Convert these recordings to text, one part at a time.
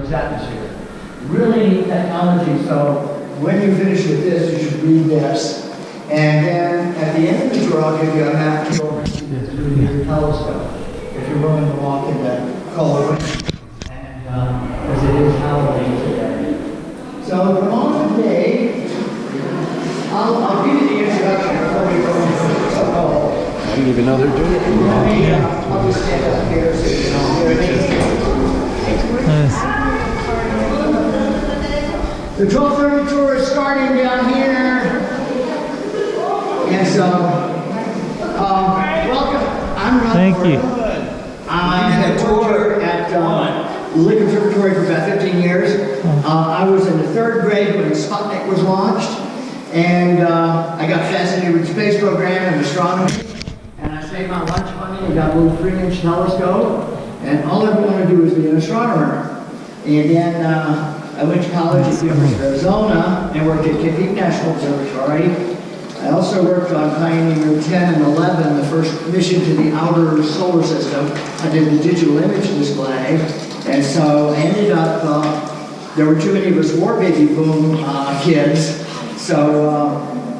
this atmosphere. Really neat technology, so when you finish with this, you should read this. And then at the end of the tour, I'll give you a map to go over through your telescope, if you're willing to walk in the cold wind. And because it is Halloween today. So come on today. I'll give you the introduction before we go into the so-called. I didn't even know they're doing it. I'll just stand up here so you can hear me. Nice. The 1230 tour is starting down here. And so, welcome. I'm Ron. Thank you. I had a tour at Lake Observatory for about 15 years. I was in the 3rd grade when Sputnik was launched. And I got fascinated with the space program and astronomy. And I saved my lunch money and got a little 3-inch telescope. And all I wanted to do was be an astronomer. And then I went to college at the University of Arizona and worked at Cape National Observatory. I also worked on Pioneer 10 and 11, the first mission to the outer solar system. I did the digital image display. And so I ended up, there were too many of us war baby boom kids. So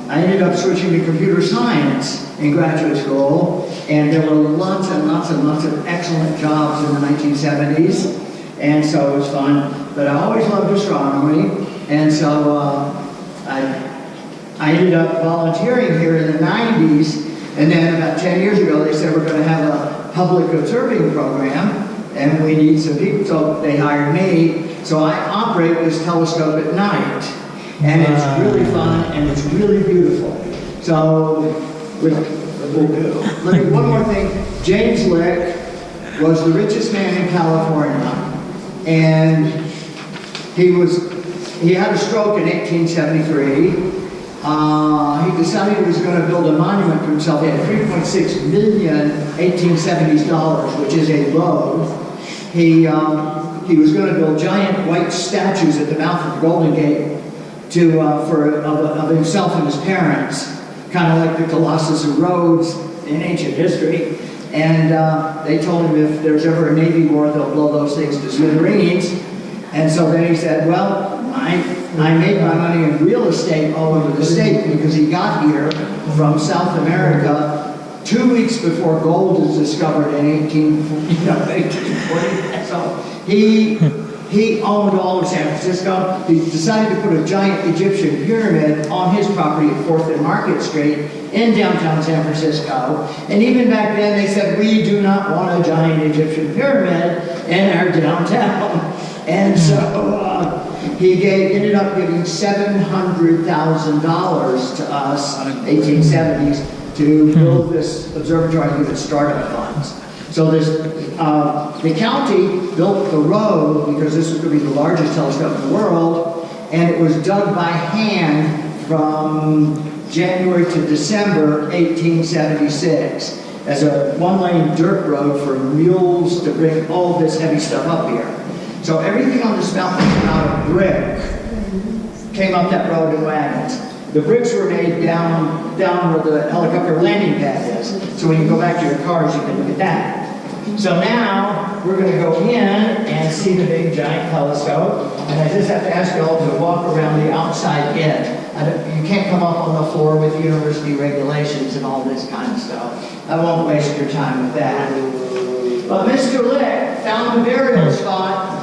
I ended up switching to computer science in graduate school. And there were lots and lots and lots of excellent jobs in the 1970s. And so it was fun. But I always loved astronomy. And so I ended up volunteering here in the 90s. And then about 10 years ago, they said we're going to have a public observing program. And we need some people. So they hired me. So I operate this telescope at night. And it's really fun and it's really beautiful. So, one more thing. James Lick was the richest man in California. And he had a stroke in 1873. He decided he was going to build a monument to himself. He had $3.6 million 1870s dollars, which is a load. He was going to build giant white statues at the mouth of the Golden Gate of himself and his parents, kind of like the Colossus of Rhodes in ancient history. And they told him if there's ever a Navy war, they'll blow those things to smithereens. And so then he said, well, I made my money in real estate all over the state because he got here from South America 2 weeks before gold was discovered in 1840. So he owned all of San Francisco. He decided to put a giant Egyptian pyramid on his property at 4th and Market Street in downtown San Francisco. And even back then they said, we do not want a giant Egyptian pyramid in our downtown. And so he ended up giving $700,000 to us, 1870s, to build this observatory and give it startup funds. So the county built the road because this was going to be the largest telescope in the world, and it was dug by hand from January to December 1876 as a 1-lane dirt road for mules to bring all this heavy stuff up here. So everything on this mountain came out of brick, came up that road in wagons. The bricks were made down where the helicopter landing pad is. So when you go back to your cars, you can look at that. So now we're going to go in and see the big giant telescope. And I just have to ask you all to walk around the outside edge. You can't come up on the floor with university regulations and all this kind of stuff. I won't waste your time with that. But Mr. Lick found a burial spot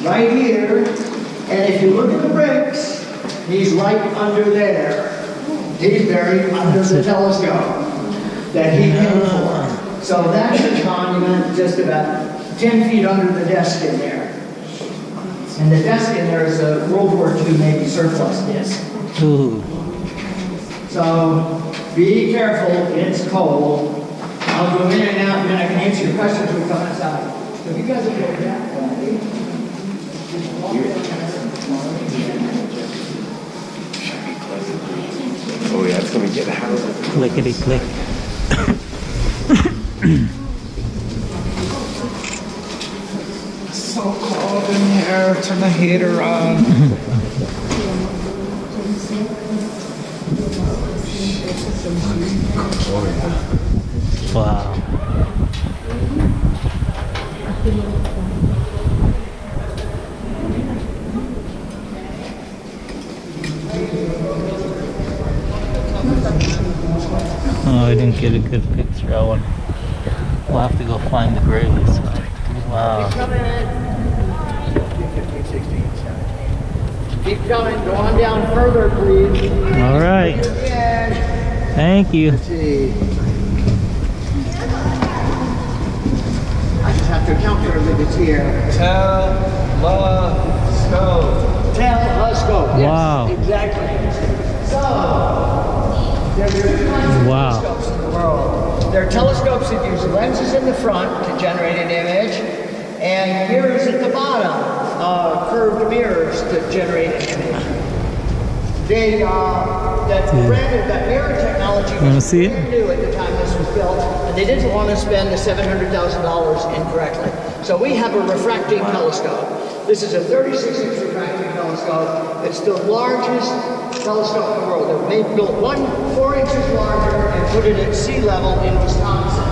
right here. And if you look at the bricks, he's right under there. He's buried under the telescope that he paid for. So that's a monument just about 10 feet under the desk in there. And the desk in there is a World War II Navy surplus disc. Ooh. So be careful, it's cold. I'll go in and out and then I can answer your questions when we come outside. So you guys will go down. Oh yeah, it's gonna get out. Clickety click. So cold in here. Turn the heater on. Wow. I didn't get a good picture. We'll have to go find the graves. Wow. Keep coming. Go on down further, please. All right. Thank you. Let's see. I just have to account for everything that's here. Telescope. Telescope. Yes, Wow. exactly. So, there are two kinds of telescopes in the world. There are telescopes that use lenses in the front to generate an image, and mirrors at the bottom, curved mirrors to generate an image. That mirror technology was see it? brand new at the time this was built, and they didn't want to spend the $700,000 incorrectly. So we have a refracting telescope. This is a 36-inch refracting telescope. It's the largest telescope in the world. They built one 4 inches larger and put it at sea level in Wisconsin.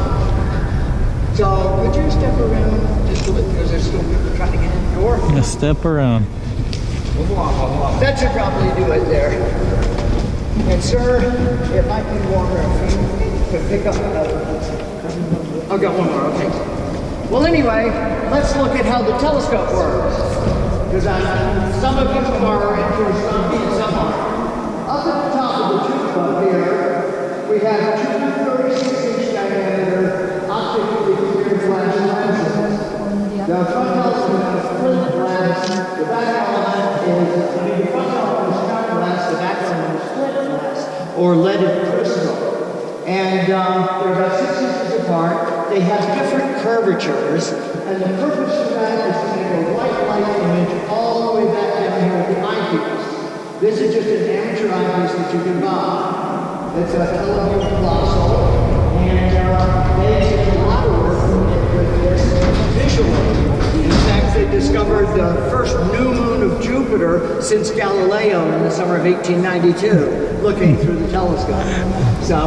So could you step around just a bit because there's still people trying to get in the door? Now step around. That should probably do it there. And sir, it might be warmer if you could pick up another. I've got one more, okay. Well anyway, let's look at how the telescope works. Because some of you are interested and some aren't. Up at the top of the tube up here, we have two 36-inch diameter optically clear flash lenses. The front element is flint glass, the back element is, the front element is cut glass, the back element is flint glass, or leaded crystal. And they're about 6 inches apart. They have different curvatures, and the purpose of that is to make a white light image all the way back down here at the eyepiece. This is just an amateur eyepiece that you can buy. It's a television colossal, and they did a lot of work with this visually. In fact, they discovered the first new moon of Jupiter since Galileo in the summer of 1892, looking through the telescope. So,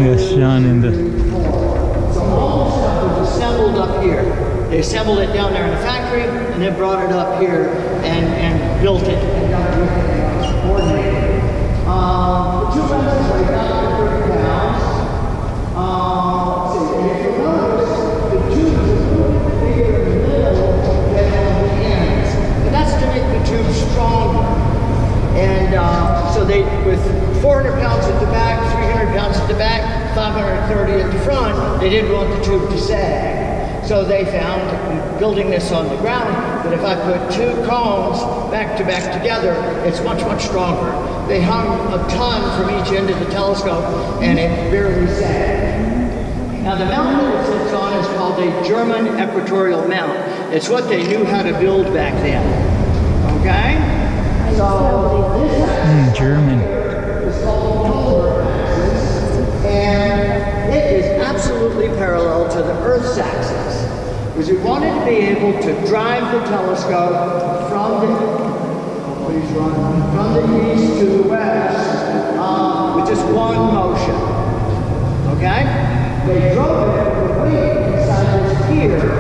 Yes, Sean in the. So all the stuff was assembled up here. They assembled it down there in the factory and then brought it up here and built it and coordinated. The two lenses weigh about 30 pounds. And if you notice, the tube is a little bit bigger in the middle than on the ends. And that's to make the tube stronger. And so they, with 400 pounds at the back, 300 pounds at the back, 530 at the front, they didn't want the tube to sag. So they found, building this on the ground, that if I put two cones back to back together, it's much, much stronger. They hung a ton from each end of the telescope, and it barely sagged. Now the mount that it sits on is called a German equatorial mount. It's what they knew how to build back then. Okay? So this German. is called the polar axis, and it is absolutely parallel to the Earth's axis. Because we wanted to be able to drive the telescope from the east to the west with just one motion. Okay? They drove it with weight inside this gear.